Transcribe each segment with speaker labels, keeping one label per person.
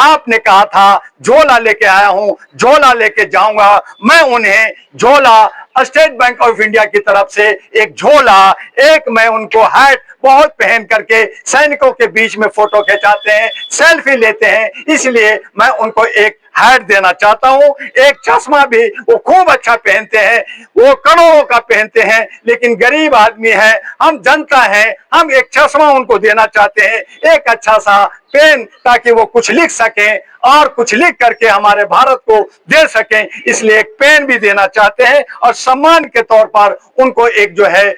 Speaker 1: आपने कहा था झोला लेके आया हूं, झोला लेके जाऊंगा। मैं उन्हें झोला स्टेट बैंक ऑफ इंडिया की तरफ से एक झोला, एक मैं उनको हैट बहुत पहन करके सैनिकों के बीच में फोटो खिंचाते हैं, सेल्फी लेते हैं, इसलिए मैं उनको एक हैट देना चाहता हूं। एक चश्मा भी वो खूब अच्छा पहनते हैं, वो करोड़ों का पहनते हैं, लेकिन गरीब आदमी है, हम जनता है, हम एक चश्मा उनको देना चाहते हैं, एक अच्छा सा पेन, ताकि वो कुछ लिख सकें और कुछ लिख करके हमारे भारत को दे सकें, इसलिए एक पेन भी देना चाहते हैं। और सम्मान के तौर पर उनको एक जो है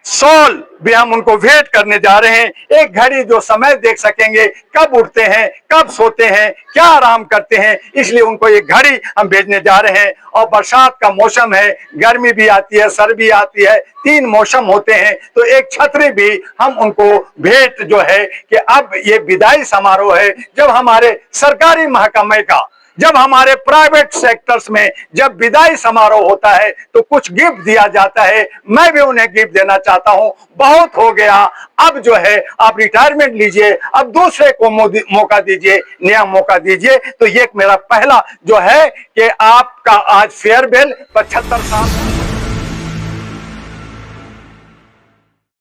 Speaker 1: शॉल भी हम उनको भेंट करने जा रहे हैं। एक घड़ी जो समय देख सकेंगे, कब उठते हैं, कब सोते हैं, क्या आराम करते हैं, इसलिए उनको एक घड़ी हम भेजने जा रहे हैं। और बरसात का मौसम है, गर्मी भी आती है, सर्दी आती है, 3 मौसम होते हैं, तो एक छतरी भी हम उनको भेंट जो है कि अब ये विदाई समारोह है, जब हमारे सरकारी महकमे का, जब हमारे प्राइवेट सेक्टर्स में जब विदाई समारोह होता है तो कुछ गिफ्ट दिया जाता है। मैं भी उन्हें गिफ्ट देना चाहता हूं। बहुत हो गया, अब जो है आप रिटायरमेंट लीजिए, अब दूसरे को मौका दीजिए, नया मौका दीजिए। तो ये मेरा पहला जो है कि आपका आज फेयरवेल 75 साल।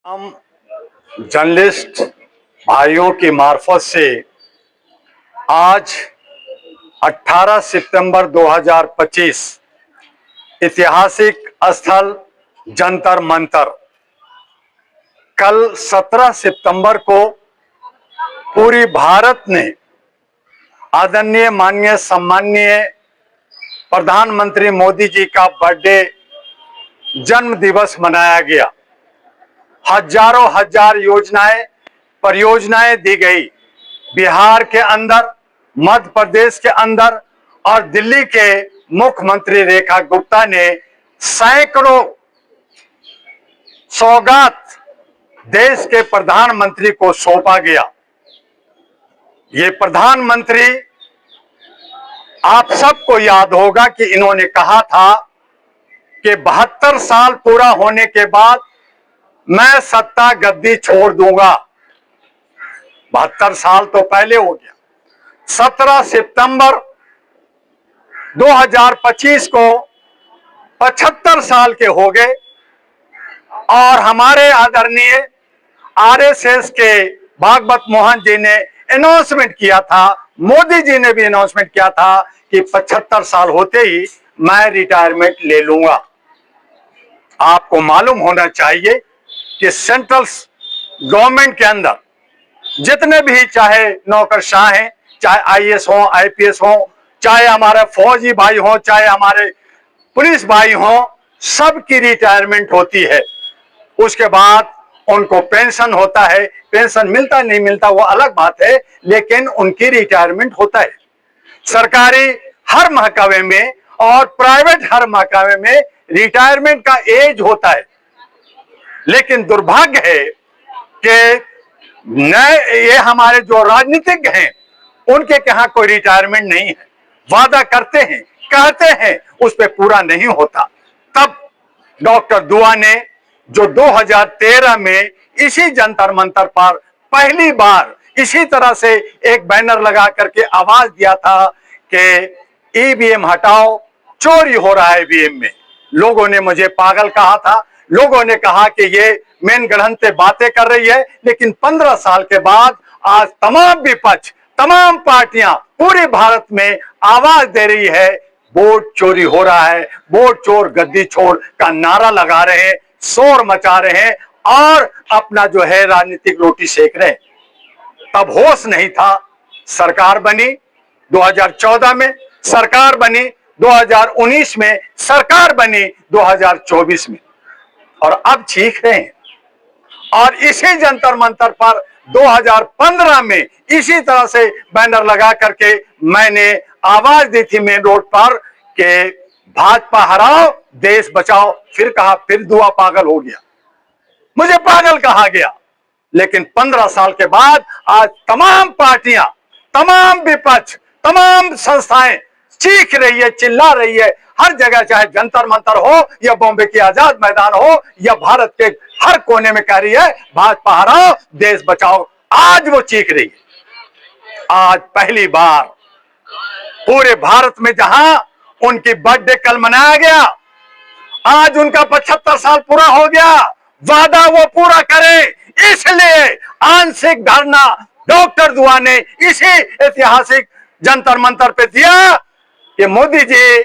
Speaker 1: हम जर्नलिस्ट भाइयों की मार्फत से आज 18 सितंबर 2025 ऐतिहासिक स्थल जंतर मंतर, कल 17 सितंबर को पूरी भारत ने आदरणीय माननीय सम्माननीय प्रधानमंत्री मोदी जी का बर्थडे जन्म दिवस मनाया गया। हजारों हजार योजनाएं, परियोजनाएं दी गई। बिहार के अंदर, मध्य प्रदेश के अंदर और दिल्ली के मुख्यमंत्री रेखा गुप्ता ने सैकड़ों सौगात देश के प्रधानमंत्री को सौंपा गया। ये प्रधानमंत्री, आप सबको याद होगा कि इन्होंने कहा था कि 72 साल पूरा होने के बाद मैं सत्ता गद्दी छोड़ दूंगा। 72 साल तो पहले हो गया। 17 सितंबर 2025 को 75 साल के हो गए और हमारे आदरणीय आरएसएस के भागवत मोहन जी ने अनाउंसमेंट किया था, मोदी जी ने भी अनाउंसमेंट किया था कि 75 साल होते ही मैं रिटायरमेंट ले लूंगा। आपको मालूम होना चाहिए कि सेंट्रल गवर्नमेंट के अंदर जितने भी चाहे नौकरशाह हैं, चाहे आईएएस हो, आईपीएस हो, चाहे हमारे फौजी भाई हो, चाहे हमारे पुलिस भाई हो, सबकी रिटायरमेंट होती है। उसके बाद उनको पेंशन होता है। पेंशन मिलता नहीं मिलता वो अलग बात है, लेकिन उनकी रिटायरमेंट होता है। सरकारी हर महकमे में और प्राइवेट हर महकमे में रिटायरमेंट का एज होता है। लेकिन दुर्भाग्य है कि ये हमारे जो राजनीतिज्ञ हैं उनके यहाँ कोई रिटायरमेंट नहीं है। वादा करते हैं, कहते हैं, उस पर पूरा नहीं होता। तब डॉक्टर दुआ ने जो 2013 में इसी जंतर मंतर पर पहली बार इसी तरह से एक बैनर लगा करके आवाज दिया था कि ईवीएम हटाओ, चोरी हो रहा है ईवीएम में। लोगों ने मुझे पागल कहा था, लोगों ने कहा कि ये मेन गढ़ंते बातें कर रही है। लेकिन 15 साल के बाद आज तमाम विपक्ष, तमाम पार्टियां पूरे भारत में आवाज दे रही है, वोट चोरी हो रहा है, वोट चोर गद्दी छोड़ का नारा लगा रहे हैं, शोर मचा रहे हैं और अपना जो है राजनीतिक रोटी सेक रहे हैं। तब होश नहीं था। सरकार बनी 2014 में, सरकार बनी 2019 में, सरकार बनी 2024 में, और अब चीख रहे हैं। और इसी जंतर मंतर पर 2015 में इसी तरह से बैनर लगा करके मैंने आवाज दी थी मेन रोड पर कि भाजपा हराओ, देश बचाओ। फिर कहा, फिर दुआ पागल हो गया, मुझे पागल कहा गया। लेकिन 15 साल के बाद आज तमाम पार्टियां, तमाम विपक्ष, तमाम संस्थाएं चीख रही है, चिल्ला रही है हर जगह, चाहे जंतर मंतर हो या बॉम्बे की आजाद मैदान हो या भारत के हर कोने में कह रही है भाजपा हराओ, देश बचाओ। आज वो चीख रही है। आज पहली बार पूरे भारत में जहां उनकी बर्थडे कल मनाया गया, आज उनका 75 साल पूरा हो गया, वादा वो पूरा करे, इसलिए आंशिक धरना डॉक्टर दुआ ने इसी ऐतिहासिक जंतर मंतर पे दिया कि मोदी जी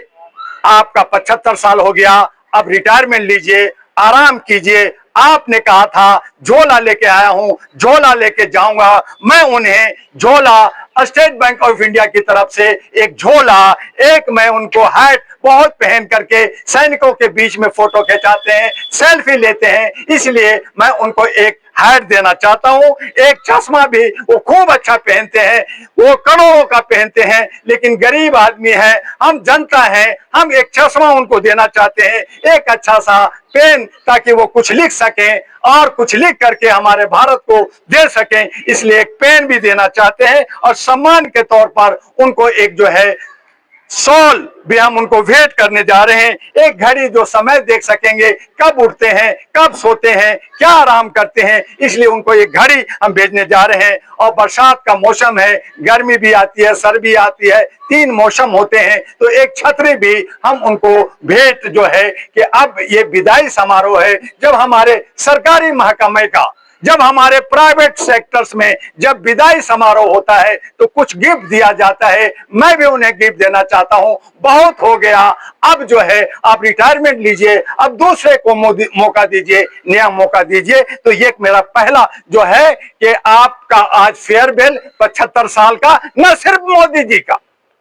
Speaker 1: आपका 75 साल हो गया, अब रिटायरमेंट लीजिए, आराम कीजिए। आपने कहा था झोला लेके आया हूं, झोला लेके जाऊंगा। मैं उन्हें झोला स्टेट बैंक ऑफ इंडिया की तरफ से एक झोला, एक मैं उनको हैट बहुत पहन करके सैनिकों के बीच में फोटो खिंचाते हैं, सेल्फी लेते हैं, इसलिए मैं उनको एक हैट देना चाहता हूं। एक चश्मा भी वो खूब अच्छा पहनते हैं, वो करोड़ों का पहनते हैं, लेकिन गरीब आदमी है, हम जनता है, हम एक चश्मा उनको देना चाहते हैं, एक अच्छा सा पेन, ताकि वो कुछ लिख सकें और कुछ लिख करके हमारे भारत को दे सकें, इसलिए एक पेन भी देना चाहते हैं। और सम्मान के तौर पर उनको एक जो है शॉल भी हम उनको भेंट करने जा रहे हैं। एक घड़ी जो समय देख सकेंगे, कब उठते हैं, कब सोते हैं, क्या आराम करते हैं, इसलिए उनको एक घड़ी हम भेजने जा रहे हैं। और बरसात का मौसम है, गर्मी भी आती है, सर्दी आती है, 3 मौसम होते हैं, तो एक छतरी भी हम उनको भेंट जो है कि अब ये विदाई समारोह है, जब हमारे सरकारी महकमे का, जब हमारे प्राइवेट सेक्टर्स में जब विदाई समारोह होता है तो कुछ गिफ्ट दिया जाता है। मैं भी उन्हें गिफ्ट देना चाहता हूं। बहुत हो गया, अब जो है आप रिटायरमेंट लीजिए, अब दूसरे को मौका दीजिए, नया मौका दीजिए। तो ये मेरा पहला जो है कि आपका आज फेयरवेल 75 साल का, न सिर्फ मोदी जी का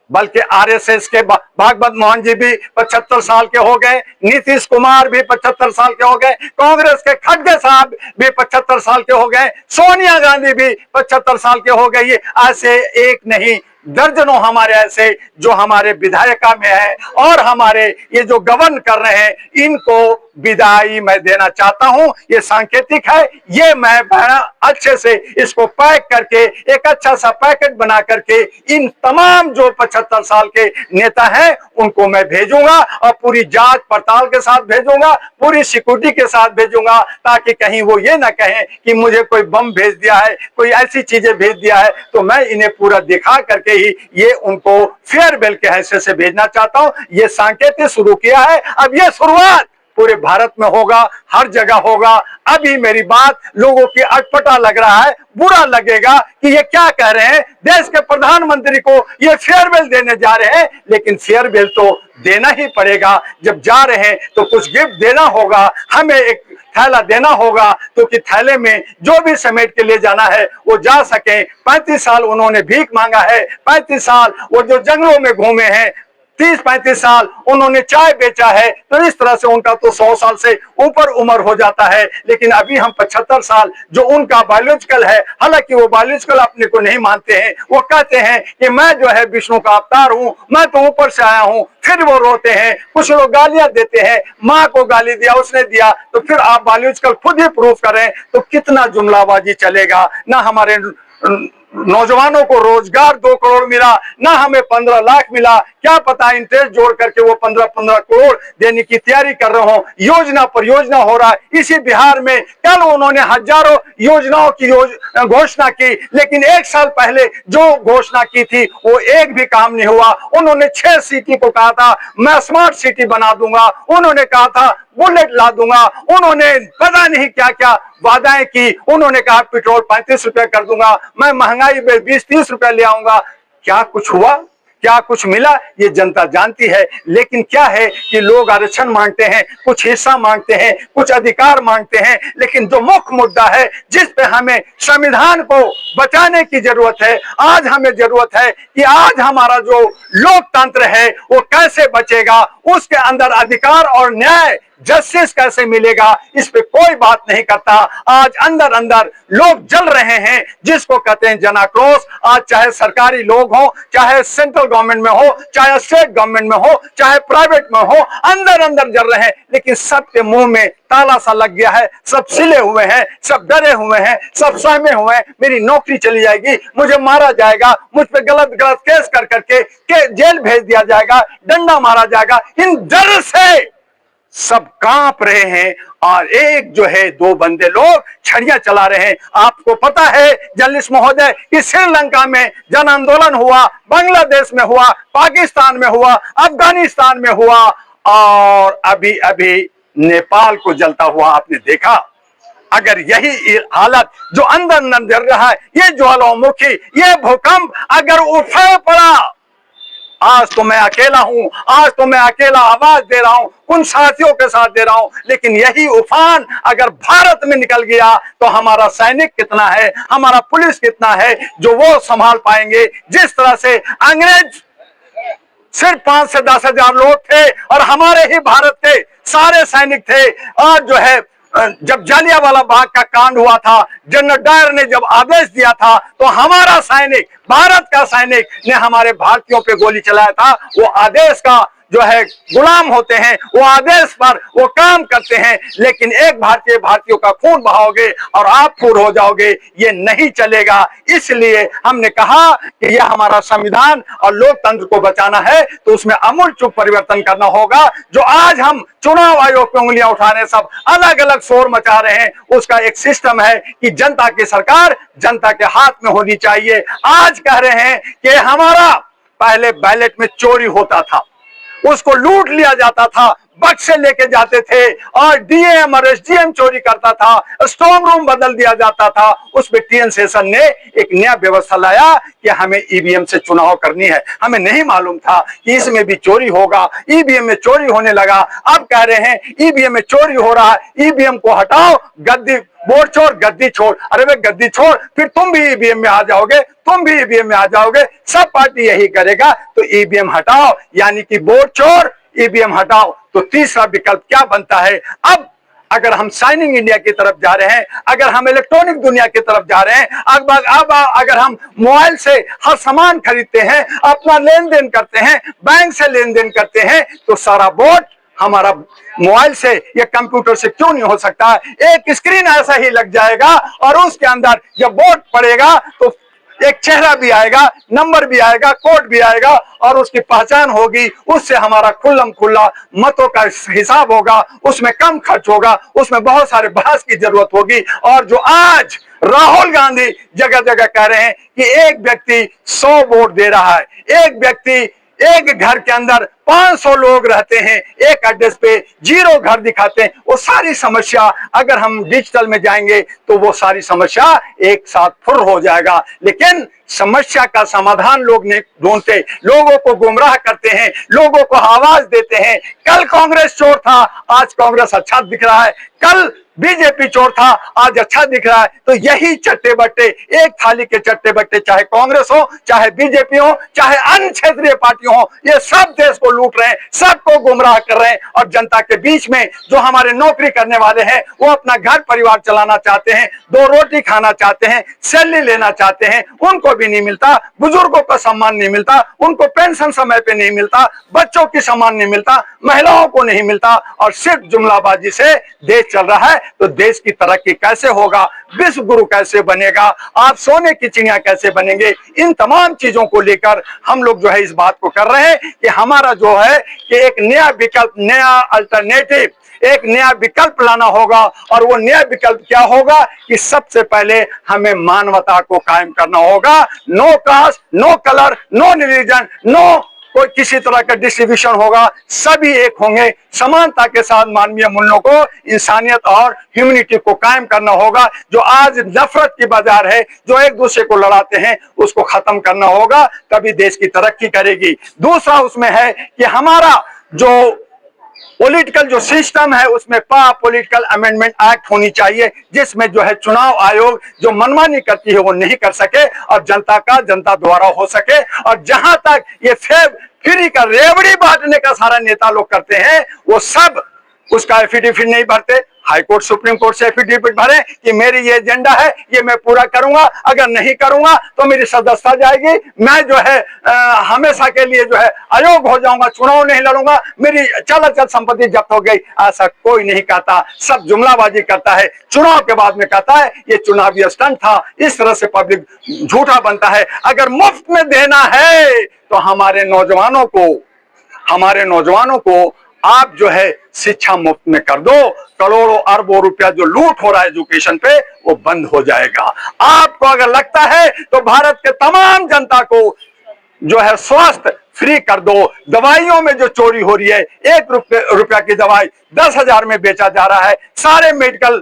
Speaker 1: बल्कि आरएसएस के भागवत मोहन जी भी 75 साल के हो गए, नीतीश कुमार भी 75 साल के हो गए, कांग्रेस के खड़गे साहब भी 75 साल के हो गए, सोनिया गांधी भी 75 साल के हो गई। ऐसे एक नहीं, दर्जनों हमारे ऐसे जो हमारे विधायिका में है और हमारे ये जो गवर्न कर रहे हैं, इनको विदाई मैं देना चाहता हूं। ये सांकेतिक है, ये मैं बड़ा अच्छे से इसको पैक करके एक अच्छा सा पैकेट बना करके इन तमाम जो 75 साल के नेता हैं उनको मैं भेजूंगा और पूरी जांच पड़ताल के साथ भेजूंगा, पूरी सिक्योरिटी के साथ भेजूंगा, ताकि कहीं वो ये ना कहें कि मुझे कोई बम भेज दिया है, कोई ऐसी चीजें भेज दिया है। तो मैं इन्हें पूरा दिखा करके ही ये उनको फेयरवेल के हैसियत से भेजना चाहता हूं। ये सांकेतिक शुरू किया है, अब ये शुरुआत पूरे भारत में होगा, हर जगह होगा। अभी मेरी बात लोगों की अटपटा लग रहा है, बुरा लगेगा कि ये क्या कह रहे हैं, देश के प्रधानमंत्री को ये फेयरवेल देने जा रहे हैं, लेकिन फेयरवेल तो देना ही पड़ेगा। जब जा रहे हैं तो कुछ गिफ्ट देना होगा, हमें एक थैला देना होगा, तो कि थैले में जो भी समेट के ले जाना है वो जा सके। 35 साल उन्होंने भीख मांगा है, 35 साल वो जो जंगलों में घूमे हैं, 30-35 साल उन्होंने चाय बेचा है, तो इस तरह से उनका तो 100 साल से ऊपर उम्र हो जाता है। लेकिन अभी हम 75 साल जो उनका बायोलॉजिकल है, हालांकि वो बायोलॉजिकल अपने को नहीं मानते हैं, वो कहते हैं कि मैं जो है विष्णु का अवतार हूं, मैं तो ऊपर से आया हूं। फिर वो रोते हैं, कुछ लोग गालियां देते हैं, माँ को गाली दिया, उसने दिया, तो फिर आप बायोलॉजिकल खुद ही प्रूफ करें, तो कितना जुमलाबाजी चलेगा। ना हमारे नौजवानों को रोजगार 2 करोड़ मिला, ना हमें 15 लाख मिला, क्या पता इंटरेस्ट जोड़ करके वो 15-15 करोड़ देने की तैयारी कर रहे हो। योजना पर योजना हो रहा है इसी बिहार में। कल उन्होंने हजारों योजनाओं की घोषणा की, लेकिन 1 साल पहले जो घोषणा की थी वो एक भी काम नहीं हुआ। उन्होंने 6 सिटी को कहा था मैं स्मार्ट सिटी बना दूंगा, उन्होंने कहा था बुलेट ला दूंगा, उन्होंने पता नहीं क्या क्या वादाएं की, उन्होंने कहा पेट्रोल 35 रुपए कर दूंगा, मैं महंगाई में 20-30 रुपए ले आऊंगा। क्या कुछ हुआ, क्या कुछ मिला, ये जनता जानती है। लेकिन क्या है कि लोग आरक्षण मांगते हैं, कुछ हिस्सा मांगते हैं, कुछ अधिकार मांगते हैं, लेकिन जो मुख्य मुद्दा है जिस पे हमें संविधान को बचाने की जरूरत है, आज हमें जरूरत है कि आज हमारा जो लोकतंत्र है वो कैसे बचेगा, उसके अंदर अधिकार और न्याय जस्टिस कैसे मिलेगा, इस पे कोई बात नहीं करता। आज अंदर अंदर लोग जल रहे हैं, जिसको कहते हैं जनाक्रोश। आज चाहे सरकारी लोग हो, चाहे सेंट्रल गवर्नमेंट में हो, चाहे स्टेट गवर्नमेंट में हो, चाहे प्राइवेट में हो, अंदर अंदर जल रहे हैं। लेकिन सबके मुंह में ताला सा लग गया है, सब सिले हुए हैं, सब डरे हुए हैं, सब सहमे हुए हैं, मेरी नौकरी चली जाएगी, मुझे मारा जाएगा, मुझ पे गलत गलत केस कर करके जेल भेज दिया जाएगा, डंडा मारा जाएगा। इन डर से सब कांप रहे हैं और एक जो है दो बंदे लोग छड़ियां चला रहे हैं। आपको पता है जर्नलिस्ट महोदय कि श्रीलंका में जन आंदोलन हुआ, बांग्लादेश में हुआ, पाकिस्तान में हुआ, अफगानिस्तान में हुआ और अभी अभी नेपाल को जलता हुआ आपने देखा। अगर यही हालत जो अंदर अंदर रहा है, ये ज्वालामुखी, ये भूकंप अगर उठा पड़ा, आज तो मैं अकेला हूं, आज तो मैं अकेला आवाज दे रहा हूं, उन साथियों के साथ दे रहा हूं, लेकिन यही उफान अगर भारत में निकल गया तो हमारा सैनिक कितना है, हमारा पुलिस कितना है जो वो संभाल पाएंगे। जिस तरह से अंग्रेज सिर्फ 5 से 10 हजार लोग थे और हमारे ही भारत के सारे सैनिक थे। और जो है जब जालियांवाला बाग का कांड हुआ था, जनरल डायर ने जब आदेश दिया था तो हमारा सैनिक, भारत का सैनिक ने हमारे भारतीयों पे गोली चलाया था। वो आदेश का जो है गुलाम होते हैं, वो आदेश पर वो काम करते हैं, लेकिन एक भारतीय भारतीयों का खून बहाओगे और आप फूर हो जाओगे, ये नहीं चलेगा। इसलिए हमने कहा कि यह हमारा संविधान और लोकतंत्र को बचाना है तो उसमें आमूल चूल परिवर्तन करना होगा। जो आज हम चुनाव आयोग पे उंगलियां उठा रहे हैं, सब अलग अलग शोर मचा रहे हैं, उसका एक सिस्टम है कि जनता की सरकार जनता के हाथ में होनी चाहिए। आज कह रहे हैं कि हमारा पहले बैलेट में चोरी होता था, उसको लूट लिया जाता था, बक्से लेके जाते थे और डीएम और एसडीएम चोरी करता था, स्ट्रांग रूम बदल दिया जाता था। उसमें टीएन शेषन ने एक नया व्यवस्था लाया कि हमें ईवीएम से चुनाव करनी है। हमें नहीं मालूम था कि इसमें भी चोरी होगा, ईवीएम में चोरी होने लगा। अब कह रहे हैं ईवीएम में चोरी हो रहा है, ईवीएम को हटाओ, गद्दी वोट छोड़ गद्दी छोड़। अरे वे गद्दी छोड़, फिर तुम भी ईवीएम में आ जाओगे, तुम भी ईवीएम में आ जाओगे, सब पार्टी यही करेगा। तो ईवीएम हटाओ, यानी कि वोट छोड़ ईवीएम हटाओ। तो तीसरा विकल्प क्या बनता है? अब अगर हम शाइनिंग इंडिया की तरफ जा रहे हैं, अगर हम इलेक्ट्रॉनिक दुनिया की तरफ जा रहे हैं, अब अगर हम मोबाइल से हर सामान खरीदते हैं, अपना लेन देन करते हैं, बैंक से लेन देन करते हैं, तो सारा वोट हमारा मोबाइल से या कंप्यूटर से क्यों नहीं हो सकता? एक स्क्रीन ऐसा ही लग जाएगा और उसके अंदर जब वोट पड़ेगा तो एक चेहरा भी आएगा, नंबर भी आएगा, कोड भी आएगा और उसकी पहचान होगी। उससे हमारा खुल्लम खुल्ला मतों का हिसाब होगा, उसमें कम खर्च होगा, उसमें बहुत सारे बहस की जरूरत होगी। और जो आज राहुल गांधी जगह जगह कह रहे हैं कि एक व्यक्ति 100 वोट दे रहा है, एक व्यक्ति एक घर के अंदर 500 लोग रहते हैं, एक एड्रेस पे 0 घर दिखाते हैं, वो सारी समस्या अगर हम डिजिटल में जाएंगे तो वो सारी समस्या एक साथ फुर हो जाएगा। लेकिन समस्या का समाधान लोग नहीं ढूंढते, लोगों को गुमराह करते हैं, लोगों को आवाज देते हैं। कल कांग्रेस चोर था, आज कांग्रेस अच्छा दिख रहा है, कल बीजेपी चोर था, आज अच्छा दिख रहा है। तो यही चट्टे बट्टे, एक थाली के चट्टे बट्टे, चाहे कांग्रेस हो, चाहे बीजेपी हो, चाहे अन्य क्षेत्रीय पार्टी हो, ये सब देश को लूट रहे हैं, सबको गुमराह कर रहे हैं। और जनता के बीच में जो हमारे नौकरी करने वाले हैं, वो अपना घर परिवार चलाना चाहते हैं, 2 रोटी खाना चाहते हैं, सैलरी लेना चाहते हैं, उनको भी नहीं मिलता। बुजुर्गों का सम्मान नहीं मिलता, उनको पेंशन समय पे नहीं मिलता, बच्चों की सम्मान नहीं मिलता, महिलाओं को नहीं मिलता और सिर्फ जुमलाबाजी से देश चल रहा है। तो देश की तरक्की कैसे होगा? विश्व गुरु कैसे बनेगा? आप सोने की चिड़िया कैसे बनेंगे? इन तमाम चीजों को लेकर हम लोग जो है इस बात को कर रहे हैं कि हमारा जो है कि एक नया विकल्प, नया अल्टरनेटिव, एक नया विकल्प लाना होगा। और वो नया विकल्प क्या होगा कि सबसे पहले हमें मानवता को कायम करना होगा। No caste, no colour, no religion, no कोई किसी तरह का डिस्ट्रीब्यूशन होगा, सभी एक होंगे। समानता के साथ मानवीय मूल्यों को, इंसानियत और ह्यूमैनिटी को कायम करना होगा। जो आज नफरत की बाजार है, जो एक दूसरे को लड़ाते हैं, उसको खत्म करना होगा, तभी देश की तरक्की करेगी। दूसरा उसमें है कि हमारा जो पॉलिटिकल जो सिस्टम है उसमें पॉलिटिकल अमेंडमेंट एक्ट होनी चाहिए, जिसमें जो है चुनाव आयोग जो मनमानी करती है वो नहीं कर सके और जनता का जनता द्वारा हो सके। और जहां तक ये फ्री का रेवड़ी बांटने का सारा नेता लोग करते हैं, वो सब उसका एफिडेविट नहीं भरते। हाईकोर्ट सुप्रीम कोर्ट से एफिडेविट भरे कि मेरी ये एजेंडा है, ये मैं पूरा करूंगा, अगर नहीं करूंगा तो मेरी सदस्यता जाएगी, मैं जो है हमेशा के लिए जो है अयोग्य हो जाऊंगा, चुनाव नहीं लड़ूंगा, मेरी चल संपत्ति जब्त हो गई। ऐसा कोई नहीं कहता, सब जुमलाबाजी करता है, चुनाव के बाद में कहता है ये चुनावी स्टंट था। इस तरह से पब्लिक झूठा बनता है। अगर मुफ्त में देना है तो हमारे नौजवानों को आप जो है शिक्षा मुफ्त में कर दो, करोड़ों अरबों रुपया जो लूट हो रहा है एजुकेशन पे वो बंद हो जाएगा। आपको अगर लगता है तो भारत के तमाम जनता को जो है स्वास्थ्य फ्री कर दो। दवाइयों में जो चोरी हो रही है, 1 रुपया की दवाई 10,000 में बेचा जा रहा है, सारे मेडिकल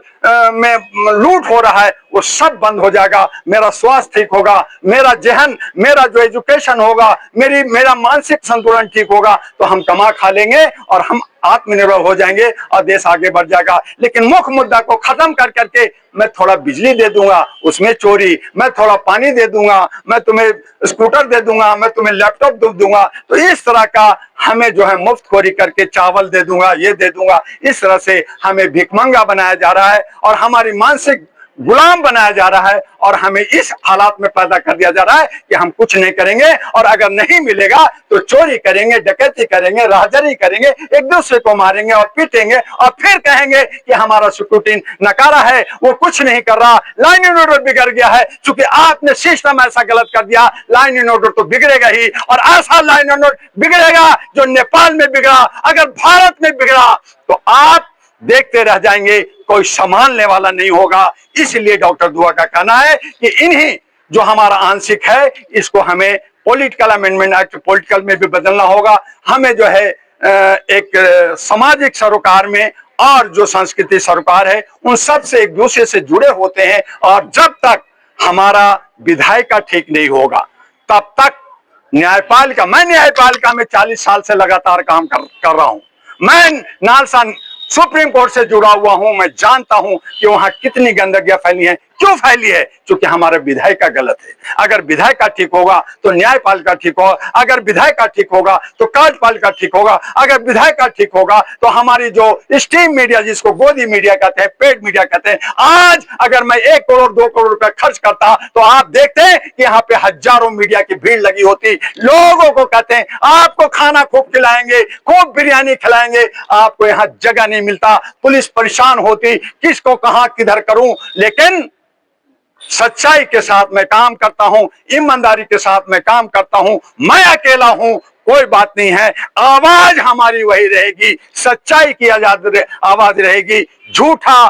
Speaker 1: में लूट हो रहा है, वो सब बंद हो जाएगा। मेरा स्वास्थ्य ठीक होगा, मेरा जहन, मेरा जो एजुकेशन होगा, मेरा मानसिक संतुलन ठीक होगा, तो हम कमा खा लेंगे और हम आत्मनिर्भर हो जाएंगे और देश आगे बढ़ जाएगा। लेकिन मुख्य मुद्दा को खत्म कर करके मैं थोड़ा बिजली दे दूंगा, उसमें चोरी, मैं थोड़ा पानी दे दूंगा, मैं तुम्हें स्कूटर दे दूंगा, मैं तुम्हें लैपटॉप दे दूंगा, तो इस तरह का हमें जो है मुफ्तखोरी करके चावल दे दूंगा, ये दे दूंगा, इस तरह से हमें भिखमंगा बनाया जा रहा है और हमारी मानसिक गुलाम बनाया जा रहा है और हमें इस हालात में पैदा कर दिया जा रहा है कि हम कुछ नहीं करेंगे और अगर नहीं मिलेगा तो चोरी करेंगे, डकैती करेंगे, राहजरी करेंगे, एक दूसरे को मारेंगे और पीटेंगे और फिर कहेंगे कि हमारा सिक्योरिटी नकारा है, वो कुछ नहीं कर रहा, लाइन एंड ऑर्डर बिगड़ गया है। क्योंकि आपने सिस्टम ऐसा गलत कर दिया, लाइन एंड ऑर्डर तो बिगड़ेगा ही और ऐसा लाइन एंड ऑर्डर बिगड़ेगा जो नेपाल में बिगड़ा, अगर भारत में बिगड़ा तो आप देखते रह जाएंगे, कोई संभालने वाला नहीं होगा। इसलिए डॉक्टर दुआ का कहना है कि इन्हीं जो हमारा आंशिक है इसको हमें पॉलिटिकल अमेंडमेंट एक्ट पॉलिटिकल में भी बदलना होगा। हमें जो है एक सामाजिक सरोकार में और जो संस्कृति सरोकार है उन सब से एक दूसरे से जुड़े होते हैं और जब तक हमारा विधायिका ठीक नहीं होगा तब तक न्यायपालिका, मैं न्यायपालिका में 40 साल से लगातार काम कर रहा हूं, मैं नालसा सुप्रीम कोर्ट से जुड़ा हुआ हूं, मैं जानता हूं कि वहां कितनी गंदगियां फैली है। क्यों फैली है? क्योंकि हमारा विधायिका गलत है। अगर विधायिका ठीक होगा तो न्यायपालिका ठीक होगा, अगर विधायिका ठीक होगा तो कार्यपालिका ठीक होगा, अगर विधायिका ठीक होगा तो हमारी जो स्ट्रीम मीडिया, जिसको गोदी मीडिया कहते हैं, पेड मीडिया कहते हैं, आज अगर मैं 1 करोड़ 2 करोड़ रुपए खर्च करता तो आप देखते हैं कि यहाँ पे हजारों मीडिया की भीड़ लगी होती, लोगों को कहते हैं आपको खाना खूब खिलाएंगे, खूब बिरयानी खिलाएंगे, आपको यहाँ जगह नहीं मिलता, पुलिस परेशान होती, किसको कहां किधर करूं। लेकिन सच्चाई के साथ मैं काम करता हूं, ईमानदारी के साथ मैं काम करता हूं, मैं अकेला हूं, कोई बात नहीं है, आवाज हमारी वही रहेगी, सच्चाई की आवाज रहेगी, झूठा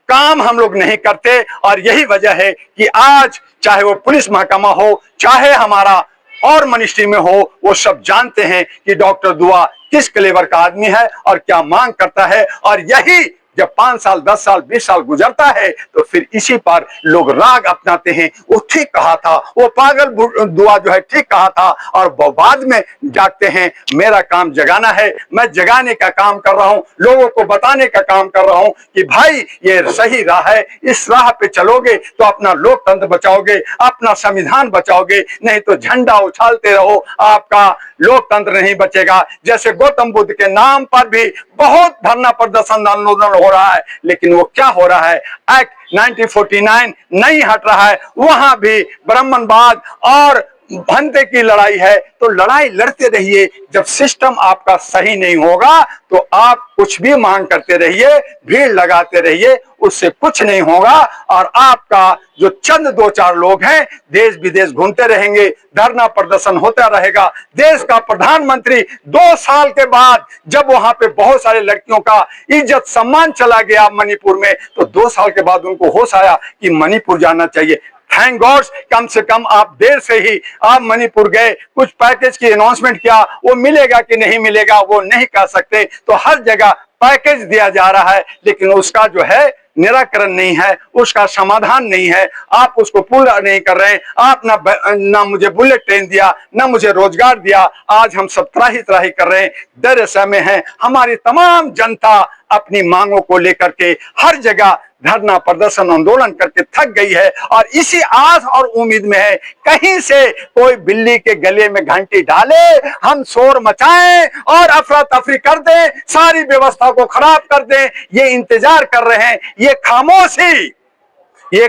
Speaker 1: काम हम लोग नहीं करते। और यही वजह है कि आज चाहे वो पुलिस महकमा हो, चाहे हमारा और मिनिस्ट्री में हो, वो सब जानते हैं कि डॉक्टर दुआ किस क्लेवर का आदमी है और क्या मांग करता है। और यही जब 5 साल 10 साल 20 साल गुजरता है तो फिर इसी पर लोग राग अपनाते हैं, वो ठीक कहा था, वो पागल दुआ जो है ठीक कहा था, और बाद में जागते हैं। मेरा काम जगाना है, मैं जगाने का काम कर रहा हूं, लोगों को बताने का काम कर रहा हूं कि भाई ये सही राह है, इस राह पे चलोगे तो अपना लोकतंत्र बचाओगे, अपना संविधान बचाओगे, नहीं तो झंडा उछालते रहो, आपका लोकतंत्र नहीं बचेगा। जैसे गौतम बुद्ध के नाम पर भी बहुत धरना प्रदर्शन आंदोलन हो रहा है, लेकिन वो क्या हो रहा है, एक्ट 1949 नहीं हट रहा है, वहां भी ब्राह्मणवाद और भंते की लड़ाई है। तो लड़ाई लड़ते रहिए, जब सिस्टम आपका सही नहीं होगा तो आप कुछ भी मांग करते रहिए, भीड़ लगाते रहिए, उससे कुछ नहीं होगा। और आपका जो चंद 2-4 लोग हैं देश विदेश घूमते रहेंगे, धरना प्रदर्शन होता रहेगा। देश का प्रधानमंत्री 2 साल के बाद जब वहां पे बहुत सारे लड़कियों का इज्जत सम्मान चला गया मणिपुर में, तो 2 साल के बाद उनको होश आया कि मणिपुर जाना चाहिए। थैंक गॉड, कम से कम आप देर से ही आप मणिपुर गए, कुछ पैकेज की अनाउंसमेंट किया, वो मिलेगा कि नहीं मिलेगा वो नहीं कह सकते, तो हर जगह पैकेज दिया जा रहा है, लेकिन उसका जो है निराकरण नहीं है, उसका समाधान नहीं है, आप उसको पूरा नहीं कर रहे हैं। आप ना मुझे बुलेट ट्रेन दिया, ना मुझे रोजगार दिया, आज हम सब त्राही त्राही कर रहे हैं, दर असर में हैं। हमारी तमाम जनता अपनी मांगों को लेकर के हर जगह धरना प्रदर्शन आंदोलन करके थक गई है और इसी आस और उम्मीद में है कहीं से कोई बिल्ली के गले में घंटी डाले, हम शोर मचाएं और अफरा तफरी कर दें, सारी व्यवस्था को खराब कर दें। ये इंतजार कर रहे हैं। ये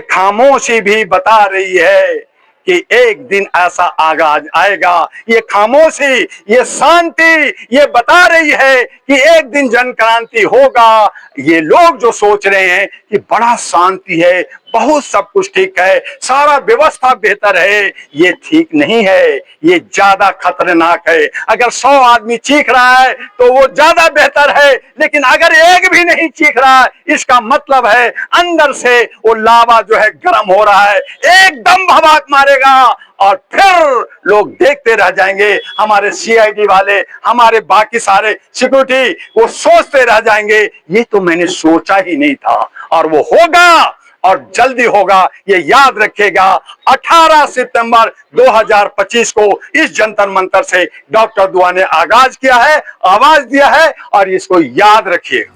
Speaker 1: खामोशी भी बता रही है कि एक दिन ऐसा आगाज आएगा। ये खामोशी, ये शांति ये बता रही है कि एक दिन जन क्रांति होगा। ये लोग जो सोच रहे हैं कि बड़ा शांति है, बहुत सब कुछ ठीक है, सारा व्यवस्था बेहतर है, ये ठीक नहीं है, ये ज्यादा खतरनाक है। अगर 100 आदमी चीख रहा है तो वो ज्यादा बेहतर है, लेकिन अगर एक भी नहीं चीख रहा है, इसका मतलब है अंदर से वो लावा जो है गर्म हो रहा है, एकदम भभक मारेगा और फिर लोग देखते रह जाएंगे। हमारे सीआईडी वाले, हमारे बाकी सारे सिक्योरिटी, वो सोचते रह जाएंगे ये तो मैंने सोचा ही नहीं था। और वो होगा और जल्दी होगा, ये याद रखिएगा। 18 सितंबर 2025 को इस जंतर मंतर से डॉक्टर दुआ ने आगाज किया है, आवाज दिया है, और इसको याद रखिएगा।